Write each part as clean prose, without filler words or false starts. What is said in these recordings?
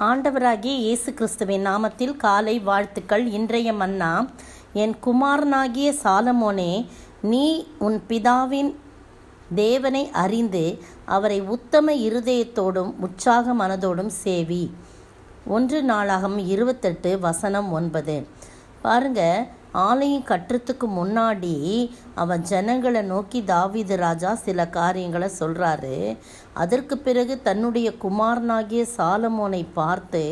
ஆண்டவராகிய இயேசு கிறிஸ்துவின் நாமத்தில் காலை வாழ்த்துக்கள். இன்றைய மன்னா, என் குமாரனாகிய சாலமோனே, நீ உன் பிதாவின் தேவனை அறிந்து அவரை உத்தம இருதயத்தோடும் உற்சாக மனதோடும் சேவி. 1 நாளாகமம் 28:9. பாருங்க, ஆலயம் கட்டுறதுக்கு முன்னாடி அவன் ஜனங்களை நோக்கி தாவீது ராஜா சில காரியங்களை சொல்கிறாரு. அதற்கு பிறகு தன்னுடைய குமாரனாகிய சாலமோனை பார்த்து,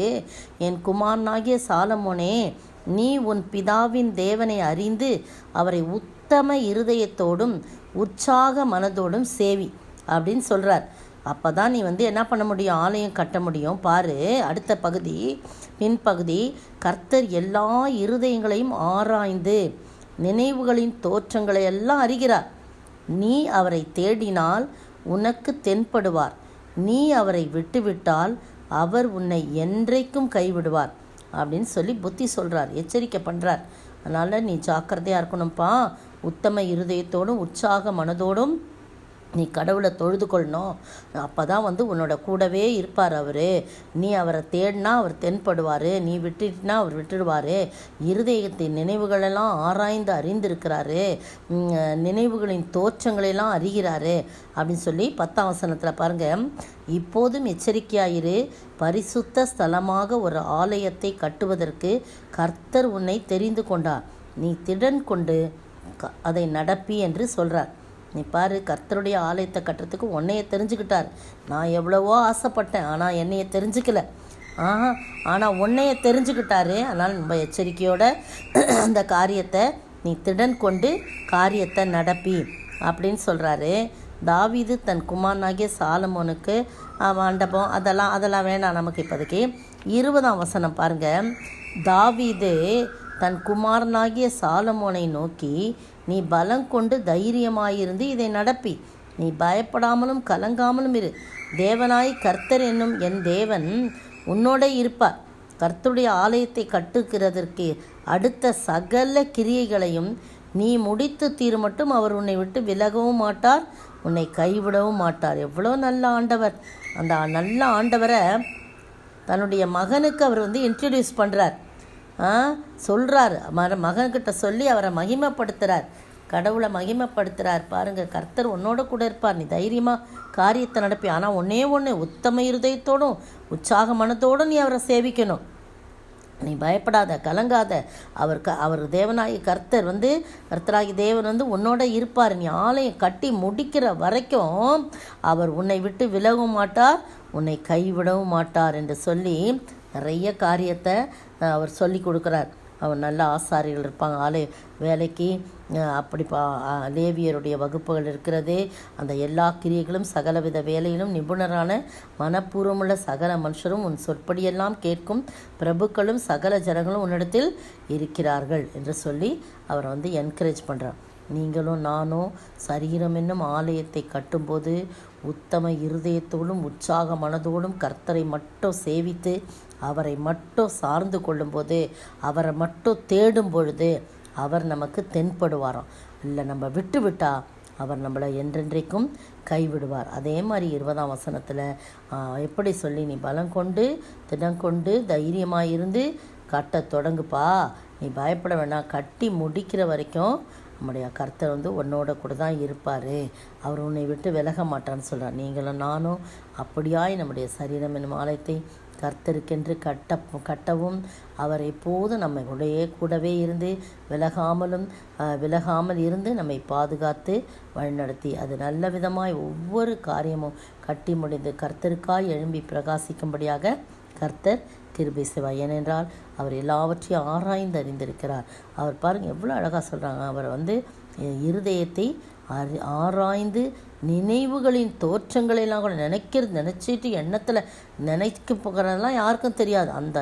என் குமாரனாகிய சாலமோனே, நீ உன் பிதாவின் தேவனை அறிந்து அவரை உத்தம இருதயத்தோடும் உற்சாக மனதோடும் சேவி அப்படின்னு சொல்கிறார். அப்போ தான் நீ என்ன பண்ண முடியும், ஆலயம் கட்ட முடியும். பாரு, அடுத்த பகுதி, பின்பகுதி, கர்த்தர் எல்லா இருதயங்களையும் ஆராய்ந்து நினைவுகளின் தோற்றங்களை எல்லாம் அறிகிறார். நீ அவரை தேடினால் உனக்கு தென்படுவார். நீ அவரை விட்டுவிட்டால் அவர் உன்னை என்றைக்கும் கைவிடுவார் அப்படின்னு சொல்லி புத்தி சொல்கிறார், எச்சரிக்கை பண்ணுறார். அதனால் நீ ஜாக்கிரதையாக இருக்கணும்ப்பா. உத்தம இருதயத்தோடும் உற்சாக மனதோடும் நீ கடவுளை தொழுது கொள்ளணும். அப்போ தான் உன்னோட கூடவே இருப்பார் அவர். நீ அவரை தேடினா அவர் தென்படுவார், நீ விட்டுட்டினா அவர் விட்டுடுவார். இருதயத்தின் நினைவுகளெல்லாம் ஆராய்ந்து அறிந்திருக்கிறாரு, நினைவுகளின் தோற்றங்களெல்லாம் அறிகிறாரு அப்படின்னு சொல்லி 10ஆம் வசனத்தில் பாருங்கள். இப்போதும் எச்சரிக்கையாயிரு, பரிசுத்த ஸ்தலமாக ஒரு ஆலயத்தை கட்டுவதற்கு கர்த்தர் உன்னை தெரிந்து கொண்டார். நீ திடன் கொண்டு அதை நடப்பி என்று சொல்கிறார். நீ பாரு, கர்த்தருடைய ஆலயத்தை கட்டுறதுக்கு உன்னைய தெரிஞ்சுக்கிட்டார். நான் எவ்வளவோ ஆசைப்பட்டேன், ஆனால் என்னைய தெரிஞ்சுக்கல. ஆனால் உன்னைய தெரிஞ்சுக்கிட்டாரு. அதனால் ரொம்ப எச்சரிக்கையோட அந்த காரியத்தை நீ திடன் கொண்டு காரியத்தை நடப்பி அப்படின்னு சொல்கிறாரு. தாவீது தன் குமாரனாகிய சாலமோனுக்கு மண்டபம் அதெல்லாம் வேணாம் நமக்கு இப்போதைக்கு. 20ஆம் வசனம் பாருங்கள். தாவீது தன் குமாரனாகிய சாலமோனை நோக்கி, நீ பலம் கொண்டு தைரியமாயிருந்து இதை நடப்பி. நீ பயப்படாமலும் கலங்காமலும் இரு. தேவனாய் கர்த்தர் என்னும் என் தேவன் உன்னோட இருப்பார். கர்த்தருடைய ஆலயத்தை கட்டுகிறதற்கு அடுத்த சகல கிரியைகளையும் நீ முடித்து தீர் மட்டும் அவர் உன்னை விட்டு விலகவும் மாட்டார், உன்னை கைவிடவும் மாட்டார். எவ்வளோ நல்ல ஆண்டவர்! அந்த நல்ல ஆண்டவரை தன்னுடைய மகனுக்கு அவர் இன்ட்ரடியூஸ் பண்ணுறார், சொல்கிறார். மகன்கிட்ட சொல்லி அவரை மகிமைப்படுத்துகிறார், கடவுளை மகிமைப்படுத்துகிறார். பாருங்கள், கர்த்தர் உன்னோட கூட இருப்பார், நீ தைரியமாக காரியத்தை நடப்பி. ஆனால் ஒன்று உத்தம இருதயத்தோடும் உற்சாக மனத்தோடும் நீ அவரை சேவிக்கணும். நீ பயப்படாத, கலங்காத. அவர் தேவனாகி கர்த்தர் கர்த்தராகி தேவன் உன்னோட இருப்பார். நீ ஆலயம் கட்டி முடிக்கிற வரைக்கும் அவர் உன்னை விட்டு விலகவும் மாட்டார், உன்னை கைவிடவும் மாட்டார் என்று சொல்லி நிறைய காரியத்தை அவர் சொல்லி கொடுக்குறார். அவர் நல்ல ஆசாரிகள் இருப்பாங்க, ஆலய வேலைக்கு. அப்படி லேவியருடைய வகுப்புகள் இருக்கிறது. அந்த எல்லா கிரியைகளும் சகலவித வேலையிலும் நிபுணரான மனப்பூர்வமுள்ள சகல மனுஷரும் உன் சொற்படியெல்லாம் கேட்கும் பிரபுக்களும் சகல ஜனங்களும் உன்னிடத்தில் இருக்கிறார்கள் என்று சொல்லி அவரை என்கரேஜ் பண்ணுறார். நீங்களும் நானும் சரீரம் என்னும் ஆலயத்தை கட்டும்போது உத்தம இருதயத்தோடும் உற்சாக மனதோடும் கர்த்தரை மட்டும் சேவித்து அவரை மட்டும் சார்ந்து கொள்ளும்போது, அவரை மட்டும் தேடும் பொழுது அவர் நமக்கு தென்படுவாராம். இல்லை நம்ம விட்டா அவர் நம்மளை என்றென்றைக்கும் கைவிடுவார். அதே மாதிரி 20ஆம் வசனத்தில் எப்படி சொல்லி, நீ பலம் கொண்டு திடம் கொண்டு தைரியமாக இருந்து கட்ட தொடங்குப்பா. நீ பயப்பட வேண்டாம், கட்டி முடிக்கிற வரைக்கும் நம்முடைய கர்த்தர் உன்னோட கூட தான் இருப்பார், அவர் உன்னை விட்டு விலக மாட்டான்னு சொல்கிறார். நீங்களும் நானும் அப்படியாய் நம்முடைய சரீரம் என்னும் ஆலயத்தை கர்த்தருக்கென்று கட்டவும் அவர் எப்போதும் நம்ம கூடவே இருந்து விலகாமல் இருந்து நம்மை பாதுகாத்து வழிநடத்தி அது நல்ல விதமாய் ஒவ்வொரு காரியமும் கட்டி முடிந்து கர்த்தருக்காய் எழும்பி பிரகாசிக்கும்படியாக கர்த்தர் கிருபை செய்வார். ஏனென்றால் அவர் எல்லாவற்றையும் ஆராய்ந்து அறிந்திருக்கிறார். அவர் பாருங்கள் எவ்வளோ அழகாக சொல்கிறாங்க. அவர் இருதயத்தை ஆராய்ந்து நினைவுகளின் தோற்றங்களெல்லாம் கூட நினச்சிட்டு எண்ணத்தில் நினைக்க போகிறதெல்லாம் யாருக்கும் தெரியாது. அந்த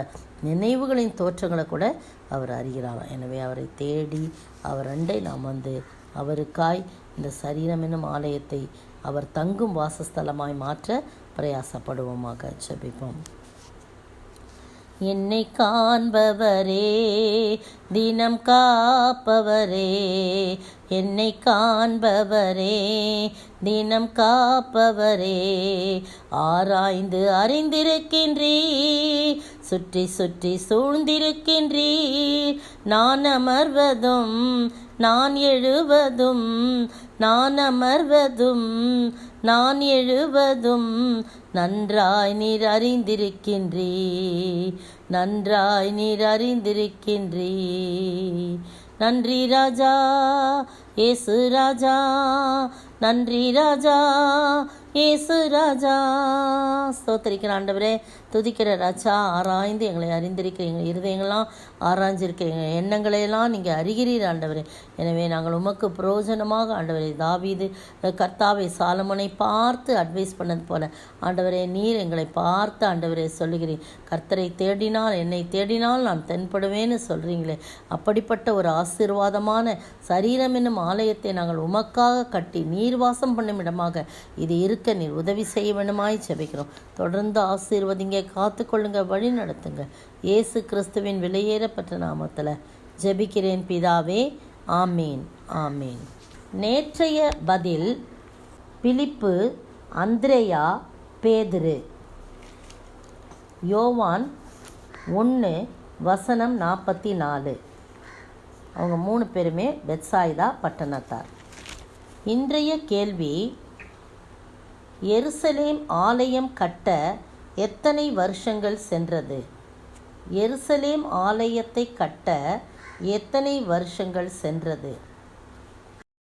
நினைவுகளின் தோற்றங்களை கூட அவர் அறிகிறார். எனவே அவரை தேடி அவர் அண்டை நாம் அவருக்காய் இந்த சரீரம் என்னும் ஆலயத்தை அவர் தங்கும் வாசஸ்தலமாய் மாற்ற பிரயாசப்படுவோமாக. ஜெபிப்போம். என்னை காண்பவரே, தினம் காப்பவரே, என்னை காண்பவரே, தினம் காப்பவரே, ஆராய்ந்து அறிந்திருக்கின்றீர், சுற்றி சுற்றி சூழ்ந்திருக்கின்றீர். நான் அமர்வதும் நான் எழுவதும், நான் அமர்வதும் நான் எழுவதும் நன்றாய் நீர் அறிந்திருக்கின்றீர், நன்றாய் நீர் அறிந்திருக்கின்றீர். நன்றி ராஜா இயேசு ராஜா, நன்றி ராஜா இயேசு ராஜா. ஸ்தோத்திரிக்கிற ஆண்டவரே, துதிக்கிற ராஜா, ஆராய்ந்து எங்களை அறிந்திருக்கிற எங்கள் இருதயங்கள்லாம் ஆராய்ஞ்சிருக்கிற எங்கள் எண்ணங்களையெல்லாம் நீங்கள் அறிகிறீர் ஆண்டவரே. எனவே நாங்கள் உமக்கு பிரயோஜனமாக ஆண்டவரே, தாவீது கர்த்தாவை சாலமோனை பார்த்து அட்வைஸ் பண்ணது போல ஆண்டவரே, நீர் எங்களை பார்த்து ஆண்டவரே சொல்லுகிறீர். கர்த்தரை தேடினால், என்னை தேடினால் நான் தென்படுவேன்னு சொல்கிறீங்களே, அப்படிப்பட்ட ஒரு ஆசீர்வாதமான சரீரம் என்னும் ஆலயத்தை நாங்கள் உமக்காக கட்டி நீர் வாசம் பண்ணும் இடமாக இது இருக்க நீர் உதவி செய்ய வேண்டுமாய் ஜெபிக்கிறோம். தொடர்ந்து ஆசீர்வதிங்க, காத்துக்கொள்ளுங்க, வழி நடத்துங்க. இயேசு கிறிஸ்துவின் விலையேறப்பட்ட நாமத்தில் ஜெபிக்கிறேன் பிதாவே, ஆமீன், ஆமீன். நேற்றைய பதில் பிலிப்பு, அந்திரேயா, பேதுரு. யோவான் 1:44. அவங்க 3 பேருமே பெத்சாயிதா பட்டணத்தார். இன்றைய கேள்வி, எருசலேம் ஆலயம் கட்ட எத்தனை வருஷங்கள் சென்றது? எருசலேம் ஆலயத்தை கட்ட எத்தனை வருஷங்கள் சென்றது?